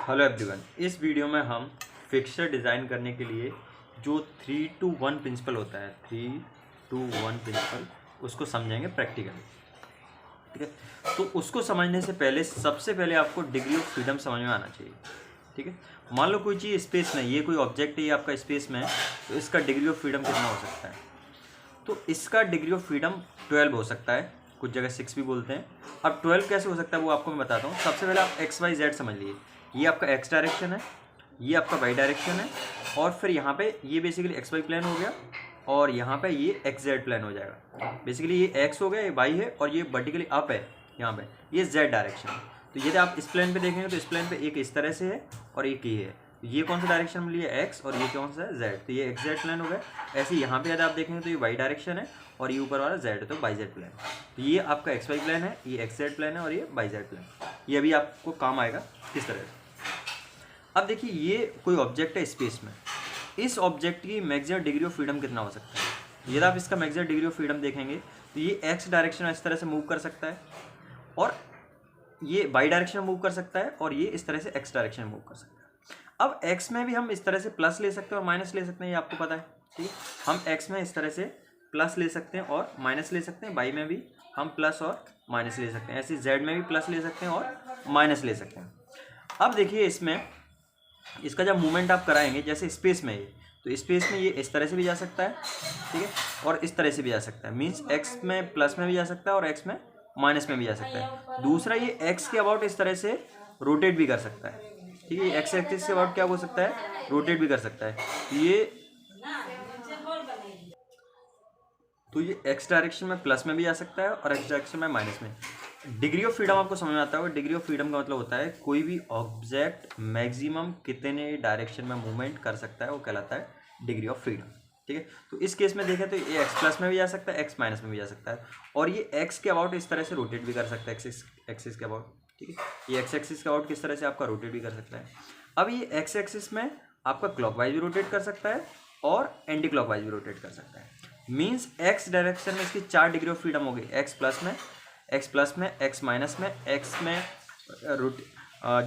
Hello everyone, इस video में हम फिक्सर डिज़ाइन करने के लिए जो 3-to-1 प्रिंसिपल होता है 3-to-1 प्रिंसिपल उसको समझेंगे प्रैक्टिकली। ठीक है, तो उसको समझने से पहले सबसे पहले आपको डिग्री ऑफ फ्रीडम समझ में आना चाहिए। ठीक है, मान लो कोई चीज़ स्पेस में, ये कोई ऑब्जेक्ट है, ये आपका स्पेस में है, तो इसका डिग्री ऑफ फ्रीडम कितना हो सकता है? तो इसका डिग्री ऑफ फ्रीडम 12 हो सकता है, कुछ जगह 6 भी बोलते हैं। अब 12 कैसे हो सकता है वो आपको मैं बताता हूँ। सबसे पहले आप एक्स वाई जेड समझ लीजिए। ये आपका एक्स डायरेक्शन है, ये आपका वाई डायरेक्शन है, और फिर यहाँ पे ये बेसिकली एक्स वाई प्लेन हो गया, और यहाँ पे ये एक्स जेड प्लेन हो जाएगा। बेसिकली ये एक्स हो गया, ये वाई है, और ये वर्टिकली अप है, यहाँ पे ये जेड डायरेक्शन है। तो यदि आप इस प्लेन पे देखेंगे तो इस प्लेन पे एक इस तरह से है और एक ये है। ये कौन सा डायरेक्शन में लिया, एक्स, और ये कौन सा है, जेड। तो ये एक्स जेड प्लेन हो गया। ऐसे यहाँ पे यदि आप देखेंगे तो ये वाई डायरेक्शन है और ये ऊपर वाला जेड है, तो वाई जेड प्लेन। तो ये आपका एक्स वाई प्लेन है, ये एक्स जेड प्लेन है, और ये वाई जेड प्लेन। ये अभी आपको काम आएगा किस तरह से। अब देखिए, ये कोई ऑब्जेक्ट है स्पेस में, इस ऑब्जेक्ट की मैक्सिमम डिग्री ऑफ फ्रीडम कितना हो सकता है? यदि आप इसका मैक्सिमम डिग्री ऑफ फ्रीडम देखेंगे तो ये एक्स डायरेक्शन में इस तरह से मूव कर सकता है, और ये वाई डायरेक्शन में मूव कर सकता है, और ये इस तरह से एक्स डायरेक्शन में मूव कर सकता है। अब एक्स में भी हम इस तरह से प्लस ले सकते हैं और माइनस ले सकते हैं, ये आपको पता है। ठीक है, हम एक्स में इस तरह से प्लस ले सकते हैं और माइनस ले सकते हैं, वाई में भी हम प्लस और माइनस ले सकते हैं, ऐसे जेड में भी प्लस ले सकते हैं और माइनस ले सकते हैं। अब देखिए, इसमें इसका जब मूवमेंट आप कराएंगे, जैसे स्पेस में ये, तो स्पेस में ये इस तरह से भी जा सकता है, ठीक है, और इस तरह से भी जा सकता है। मीन्स एक्स में प्लस में भी जा सकता है और एक्स में माइनस में भी जा सकता है। दूसरा, ये एक्स के अबाउट इस तरह से रोटेट भी कर सकता है। ठीक है, एक्स एक्सिस के अबाउट क्या हो सकता है, रोटेट भी कर सकता है। ये एक्स डायरेक्शन में प्लस में भी जा सकता है और एक्स डायरेक्शन में माइनस में। डिग्री ऑफ फ्रीडम आपको समझ में आता होगा। डिग्री ऑफ फ्रीडम का मतलब होता है कोई भी ऑब्जेक्ट मैक्सिमम कितने डायरेक्शन में मूवमेंट कर सकता है, वो कहलाता है डिग्री ऑफ फ्रीडम। ठीक है, तो इस केस में देखें तो ये एक्स प्लस में भी जा सकता है, एक्स माइनस में भी जा सकता है, और ये एक्स के अबाउट इस तरह से रोटेट भी कर सकता है, एक्सिस के अबाउट। ठीक है, ये एक्स एक्सिस के अबाउट किस तरह से आपका रोटेट भी कर सकता है। अब ये एक्स एक्सिस में आपका क्लॉकवाइज भी रोटेट कर सकता है और एंटी क्लॉकवाइज भी रोटेट कर सकता है। मीन्स एक्स डायरेक्शन में इसकी 4 डिग्री ऑफ फ्रीडम हो गई। एक्स प्लस में, एक्स माइनस में, एक्स में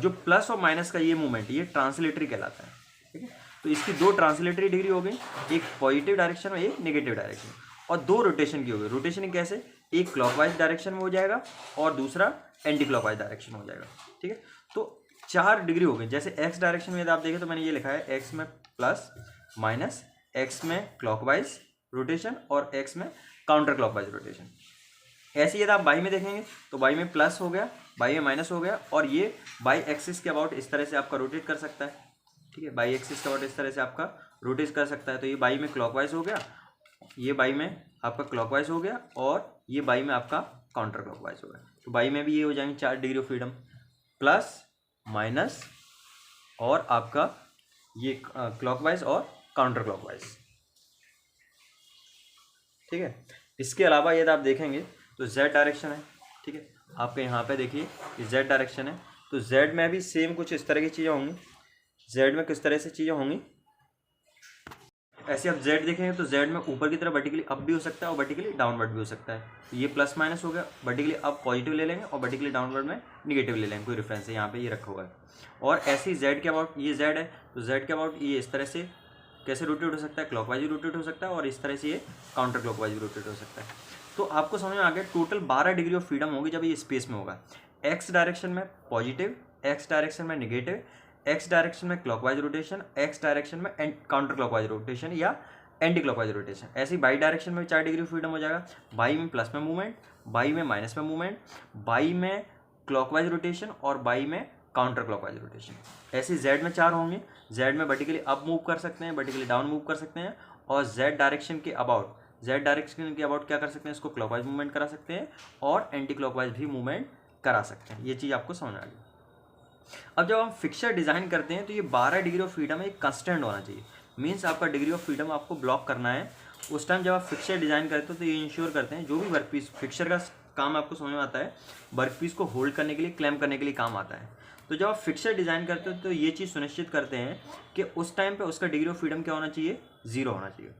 जो प्लस और माइनस का ये मूवमेंट, ये ट्रांसलेटरी कहलाता है। ठीक है, तो इसकी 2 ट्रांसलेटरी डिग्री हो गई, एक पॉजिटिव डायरेक्शन और एक नेगेटिव डायरेक्शन, और 2 रोटेशन की हो गई। रोटेशन कैसे, एक क्लॉकवाइज डायरेक्शन में हो जाएगा और दूसरा एंटी क्लॉकवाइज डायरेक्शन में हो जाएगा। ठीक है, तो 4 डिग्री हो गई। जैसे एक्स डायरेक्शन में यदि आप देखें तो मैंने ये लिखा है, एक्स में प्लस माइनस, एक्स में क्लॉकवाइज रोटेशन और एक्स में काउंटर क्लॉकवाइज रोटेशन। ऐसे यदि आप वाई में देखेंगे तो वाई में प्लस हो गया, वाई में माइनस हो गया, और ये वाई एक्सिस के अबाउट इस तरह से आपका रोटेट कर सकता है। ठीक है, वाई एक्सिस के अबाउट इस तरह से आपका रोटेट कर सकता है। तो ये वाई में क्लॉकवाइज हो गया, ये वाई में आपका क्लॉकवाइज हो गया, और ये वाई में आपका काउंटर क्लॉकवाइज हो गया। तो वाई में भी ये हो जाएंगे 4 degree of freedom, plus minus और आपका ये क्लॉकवाइज और काउंटर क्लॉकवाइज। ठीक है, इसके अलावा यदि आप देखेंगे तो जेड डायरेक्शन है। ठीक है, आपके यहाँ पे देखिए ये जेड डायरेक्शन है, तो जेड में भी सेम कुछ इस तरह की चीज़ें होंगी। जेड में किस तरह से चीज़ें होंगी, ऐसे आप जेड देखेंगे तो जेड में ऊपर की तरफ वर्टिकली अप भी हो सकता है और वर्टिकली डाउनवर्ड भी हो सकता है। तो ये प्लस माइनस हो गया, वर्टिकली अप पॉजिटिव ले लेंगे और वर्टिकली डाउनवर्ड में निगेटिव ले लेंगे, कोई रेफरेंस है यहाँ पे ये रखा हुआ है। और ऐसे ही जेड के अबाउट, ये जेड है तो जेड के अबाउट ये इस तरह से कैसे रोटेट हो सकता है, क्लॉकवाइज भी रोटेट हो सकता है, और इस तरह से ये काउंटर क्लॉकवाइज भी रोटेट हो सकता है। तो आपको समझ में आ गया, टोटल 12 डिग्री ऑफ फ्रीडम होगी जब ये स्पेस में होगा। एक्स डायरेक्शन में पॉजिटिव, एक्स डायरेक्शन में निगेटिव, एक्स डायरेक्शन में क्लॉकवाइज रोटेशन, एक्स डायरेक्शन में काउंटर क्लॉकवाइज रोटेशन या एंटी क्लॉकवाइज रोटेशन। ऐसे ही बाई डायरेक्शन में 4 डिग्री फ्रीडम हो जाएगा। बाई में प्लस में मूवमेंट, बाई में माइनस में मूवमेंट, बाई में क्लॉकवाइज रोटेशन और बाई में काउंटर क्लॉकवाइज रोटेशन। ऐसे जेड में 4 होंगे। जेड में वर्टिकली अप मूव कर सकते हैं, वर्टिकली डाउन मूव कर सकते हैं, और जेड डायरेक्शन के अबाउट क्या कर सकते हैं, इसको क्लॉकवाइज मूवमेंट करा सकते हैं और एंटी क्लॉकवाइज भी मूवमेंट करा सकते हैं। ये चीज़ आपको समझ आ गई। अब जब हम फिक्सर डिज़ाइन करते हैं तो ये 12 डिग्री ऑफ फ्रीडम एक कंस्टेंट होना चाहिए। मीन्स आपका डिग्री ऑफ फ्रीडम आपको ब्लॉक करना है उस टाइम जब आप फिक्सर डिज़ाइन करते हो, तो ये इंश्योर करते हैं जो भी वर्कपीस, फिक्सर का काम आपको समझ में आता है, वर्कपीस को होल्ड करने के लिए, क्लैम्प करने के लिए काम आता है। तो जब आप फिक्सर डिज़ाइन करते हो तो ये चीज़ सुनिश्चित करते हैं कि उस टाइम पे उसका डिग्री ऑफ फ्रीडम क्या होना चाहिए, 0 होना चाहिए।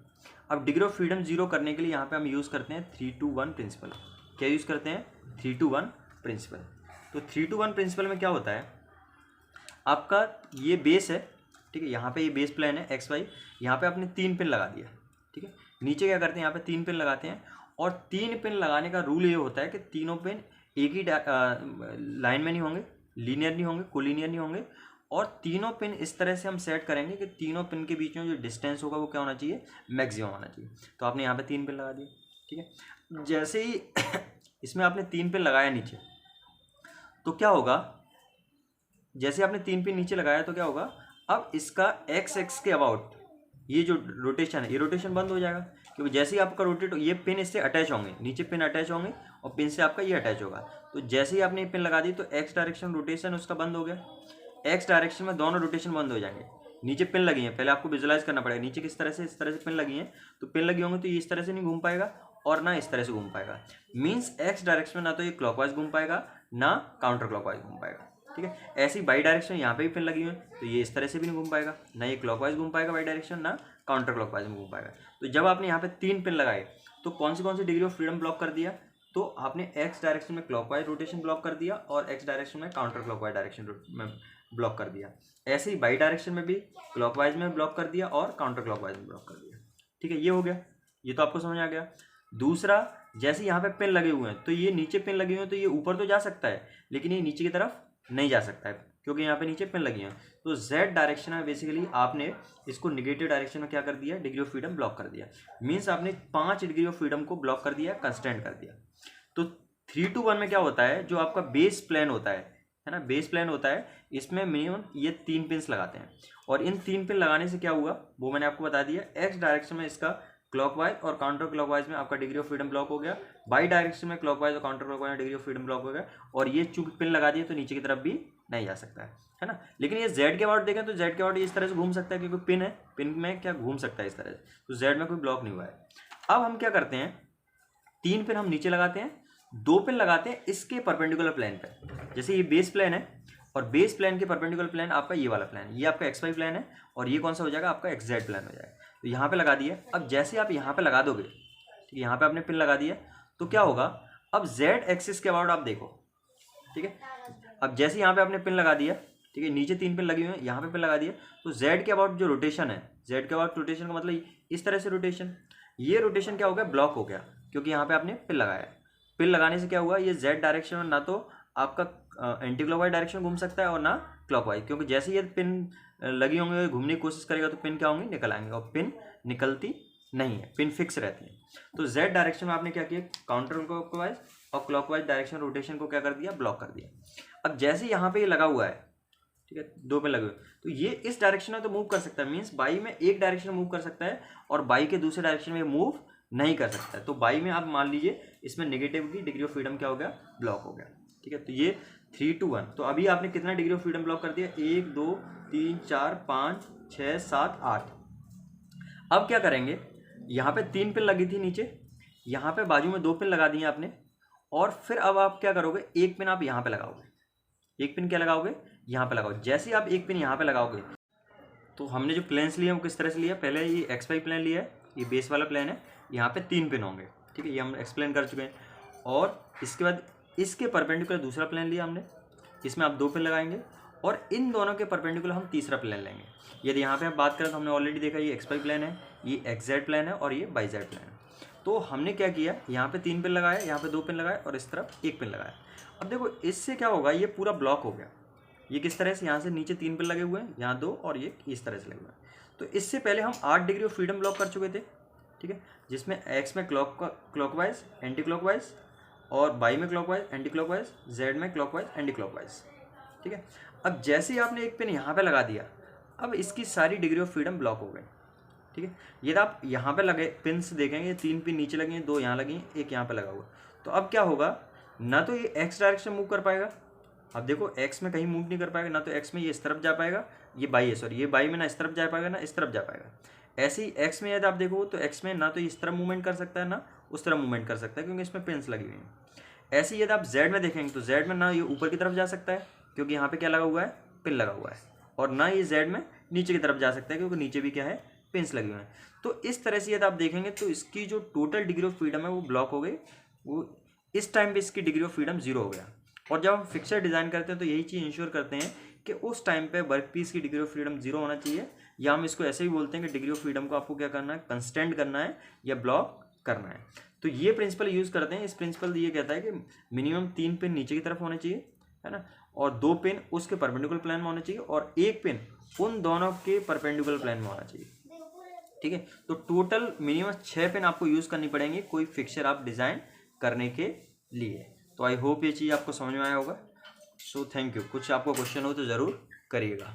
अब डिग्री ऑफ फ्रीडम 0 करने के लिए यहाँ पे हम यूज़ करते हैं 3-to-1 प्रिंसिपल। क्या यूज़ करते हैं, 3-to-1 प्रिंसिपल। तो 3-to-1 प्रिंसिपल में क्या होता है, आपका ये बेस है, ठीक है, यहाँ पे ये बेस प्लेन है XY, यहाँ पे आपने 3 पिन लगा दिया, ठीक है। नीचे क्या करते हैं, यहाँ पे 3 पिन लगाते हैं, और 3 पिन लगाने का रूल ये होता है कि तीनों पिन एक ही लाइन में नहीं होंगे, लीनियर नहीं होंगे, कोलिनियर नहीं होंगे, और तीनों पिन इस तरह से हम सेट करेंगे कि तीनों पिन के बीच में जो डिस्टेंस होगा वो क्या होना चाहिए, मैक्सिमम होना चाहिए। तो आपने यहाँ पे 3 पिन लगा दिए, ठीक है। जैसे ही इसमें आपने 3 पिन लगाया नीचे, तो क्या होगा, जैसे आपने 3 पिन नीचे लगाया तो क्या होगा, अब इसका एक्स एक्स के अबाउट ये जो रोटेशन है, ये रोटेशन बंद हो जाएगा, क्योंकि जैसे ही आपका रोटेट, ये पिन इससे अटैच होंगे, नीचे पिन अटैच होंगे और पिन से आपका ये अटैच होगा। तो जैसे ही आपने ये पिन लगा दी तो एक्स डायरेक्शन रोटेशन उसका बंद हो गया, एक्स डायरेक्शन में दोनों रोटेशन बंद हो जाएंगे। नीचे पिन लगी हैं, पहले आपको विजुलाइज करना पड़ेगा नीचे किस तरह से, इस तरह से पिन लगी हैं, तो पिन लगी होंगी तो ये इस तरह से नहीं घूम पाएगा और ना इस तरह से घूम पाएगा। मीन्स एक्स डायरेक्शन में ना तो ये क्लॉकवाइज घूम पाएगा ना काउंटर क्लॉकवाइज घूम पाएगा, ठीक है। ऐसी बाई डायरेक्शन यहाँ पे भी पिन लगी हुई है, तो ये इस तरह से भी नहीं घूम पाएगा, ना ये क्लॉकवाइज घूम पाएगा बाई डायरेक्शन, ना काउंटर क्लॉकवाइज में घूम पाएगा। तो जब आपने यहाँ पे 3 पिन लगाए तो कौन सी डिग्री ऑफ फ्रीडम ब्लॉक कर दिया, तो आपने एक्स डायरेक्शन में क्लॉकवाइज रोटेशन ब्लॉक कर दिया और एक्स डायरेक्शन में काउंटर क्लॉकवाइज डायरेक्शन में ब्लॉक कर दिया। ऐसे ही बाई डायरेक्शन में भी क्लॉकवाइज में ब्लॉक कर दिया और काउंटर क्लॉकवाइज में ब्लॉक कर दिया, ठीक है। ये हो गया, ये तो आपको समझ आ गया। दूसरा, जैसे यहाँ पे पिन लगे हुए हैं तो ये नीचे पिन लगे हुए हैं तो ये ऊपर तो जा सकता है, लेकिन ये नीचे की तरफ नहीं जा सकता है क्योंकि यहाँ पे नीचे पिन लगी हैं। तो Z डायरेक्शन में बेसिकली आपने इसको निगेटिव डायरेक्शन में क्या कर दिया, डिग्री ऑफ फ्रीडम ब्लॉक कर दिया। मीन्स आपने 5 डिग्री ऑफ फ्रीडम को ब्लॉक कर दिया, कंस्टेंट कर दिया। तो 3 to 1 में क्या होता है, जो आपका बेस प्लान होता है ना, बेस प्लान होता है, इसमें मिनिमम ये 3 पिन्स लगाते हैं, और इन 3 पिन लगाने से क्या हुआ वो मैंने आपको बता दिया। एक्स डायरेक्शन में इसका क्लॉकवाइज और काउंटर क्लॉकवाइज में आपका डिग्री ऑफ फ्रीडम ब्लॉक हो गया, बाई डायरेक्शन में क्लॉकवाइज और काउंटर क्लॉकवाइज में डिग्री ऑफ फ्रीडम ब्लॉक हो गया, और ये चूंकि पिन लगा दिए तो नीचे की तरफ भी नहीं जा सकता है ना। लेकिन ये Z के अबाउट देखें तो Z के अबाउट इस तरह से घूम सकता है क्योंकि पिन है, पिन में क्या घूम सकता है इस तरह से, तो Z में कोई ब्लॉक नहीं हुआ है। अब हम क्या करते हैं, 3 पिन हम नीचे लगाते हैं, 2 पिन लगाते हैं इसके परपेंडिकुलर प्लेन पे। जैसे ये बेस प्लेन है और बेस प्लेन के परपेंडिकुलर प्लेन आपका ये वाला प्लेन, ये आपका XY प्लेन है और ये कौन सा हो जाएगा, आपका XZ प्लेन हो जाएगा। तो यहाँ पे लगा दिया। अब जैसे आप यहाँ पे लगा दोगे, ठीक है, यहाँ पे आपने पिन लगा दिया तो क्या होगा, अब Z एक्सिस के अबाउट आप देखो, ठीक है। अब जैसे यहाँ पे आपने पिन लगा दिया, ठीक है, नीचे 3 पिन लगी हुई है, यहाँ पे पिन लगा दिया, तो Z के अबाउट जो रोटेशन है, Z के अबाउट रोटेशन का मतलब इस तरह से रोटेशन, ये रोटेशन क्या हो गया, ब्लॉक हो गया, क्योंकि यहाँ पे आपने पिन लगाया। पिन लगाने से क्या हुआ, ये Z डायरेक्शन में ना तो आपका एंटी क्लॉकवाइज डायरेक्शन घूम सकता है और ना क्लॉकवाइज, क्योंकि जैसे ये पिन लगी होंगे घूमने की कोशिश करेगा तो पिन क्या होंगी, निकल आएंगे, और पिन निकलती नहीं है, पिन फिक्स रहती है। तो Z डायरेक्शन में आपने क्या किया, काउंटर क्लॉकवाइज और क्लॉकवाइज डायरेक्शन रोटेशन को क्या कर दिया, ब्लॉक कर दिया। अब जैसे यहाँ पे ये लगा हुआ है, ठीक है, 2 पिन लगे हुए, तो ये इस डायरेक्शन में तो मूव कर सकता है, मीन्स बाई में एक डायरेक्शन में मूव कर सकता है और बाई के दूसरे डायरेक्शन में मूव नहीं कर सकता है। तो बाई में आप मान लीजिए इसमें नेगेटिव की डिग्री ऑफ फ्रीडम क्या हो गया, ब्लॉक हो गया, ठीक है। तो ये 3 to 1, तो अभी आपने कितना डिग्री ऑफ फ्रीडम ब्लॉक कर दिया, 1 2 3 4 5 6 7 8। अब क्या करेंगे, यहाँ पे 3 पिन लगी थी नीचे, यहाँ पे बाजू में 2 पिन लगा दिए आपने, और फिर अब आप क्या करोगे, एक पिन आप यहाँ पे लगाओगे, एक पिन क्या लगाओगे, यहाँ पे लगाओ। जैसे आप एक पिन यहाँ पे लगाओगे तो हमने जो प्लेन्स लिए वो किस तरह से लिया, पहले ये XY प्लेन लिया है, ये बेस वाला प्लेन है, यहाँ पे 3 पिन होंगे, ठीक है, ये हम एक्सप्लेन कर चुके हैं। और इसके बाद इसके परपेंडिकुलर दूसरा प्लेन लिया हमने, इसमें आप 2 पिन लगाएंगे, और इन दोनों के परपेंडिकुलर हम तीसरा प्लेन लेंगे। यदि यहाँ पे हम बात करें तो हमने ऑलरेडी देखा ये XY प्लेन है, ये XZ प्लेन है और ये YZ प्लेन है। तो हमने क्या किया, यहाँ पे 3 पिन लगाया, यहाँ पे 2 पिन लगाए और इस तरफ 1 पिन लगाया। अब देखो इससे क्या होगा, ये पूरा ब्लॉक हो गया। ये किस तरह से, यहाँ से नीचे 3 पिन लगे हुए हैं, यहाँ 2 और ये इस तरह से लगे हुए हैं। तो इससे पहले हम 8 डिग्री ऑफ फ्रीडम ब्लॉक कर चुके थे, ठीक है, जिसमें एक्स में क्लॉकवाइज एंटी क्लॉकवाइज और बाई में क्लॉकवाइज एंटी क्लॉकवाइज, जेड में क्लॉकवाइज एंटी क्लॉकवाइज, ठीक है। अब जैसे ही आपने एक पिन यहाँ पे लगा दिया, अब इसकी सारी डिग्री ऑफ फ्रीडम ब्लॉक हो गई, ठीक है। यदि आप यहाँ पे लगे पिन से देखेंगे, 3 पिन नीचे लगे हैं, 2 यहाँ लगी हैं, 1 यहाँ पे लगा हुआ, तो अब क्या होगा, ना तो ये एक्स डायरेक्शन मूव कर पाएगा, अब देखो एक्स में कहीं मूव नहीं कर पाएगा, ना तो एक्स में ये इस तरफ जा पाएगा, ये बाई है सॉरी, ये बाई में ना इस तरफ जा पाएगा ना इस तरफ जा पाएगा। ऐसे ही एक्स में यदि आप देखो तो एक्स में ना तो इस तरफ मूवमेंट कर सकता है ना उस तरफ मूवमेंट कर सकता है, क्योंकि इसमें पिन्स लगी हुई हैं। ऐसे ही यदि आप जेड में देखेंगे तो जेड में ना ये ऊपर की तरफ जा सकता है क्योंकि यहाँ पे क्या लगा हुआ है, पिन लगा हुआ है, और ना ये जेड में नीचे की तरफ जा सकता है क्योंकि नीचे भी क्या है, पिन्स लगे हुए हैं। तो इस तरह से यदि आप देखेंगे तो इसकी जो टोटल डिग्री ऑफ फ्रीडम है वो ब्लॉक हो गई, वो इस टाइम पे इसकी डिग्री ऑफ फ्रीडम 0 हो गया। और जब हम फिक्सर डिज़ाइन करते हैं तो यही चीज़ इंश्योर करते हैं कि उस टाइम पे वर्क पीस की डिग्री ऑफ फ्रीडम 0 होना चाहिए, या हम इसको ऐसे भी बोलते हैं कि डिग्री ऑफ फ्रीडम को आपको क्या करना है, कंस्टेंट करना है या ब्लॉक करना है। तो ये प्रिंसिपल यूज़ करते हैं। इस प्रिंसिपल ये कहता है कि मिनिमम 3 पिन नीचे की तरफ होने चाहिए, है ना, और 2 पिन उसके परपेंडिकुलर प्लेन में होने चाहिए, और 1 पिन उन दोनों के परपेंडिकुलर प्लेन में होना चाहिए। ठीक है, तो टोटल मिनिमम 6 पिन आपको यूज़ करनी पड़ेंगी कोई फिक्सर आप डिज़ाइन करने के लिए। तो आई होप ये चीज़ आपको समझ में आया होगा। So thank you. कुछ आपको क्वेश्चन हो तो ज़रूर करिएगा।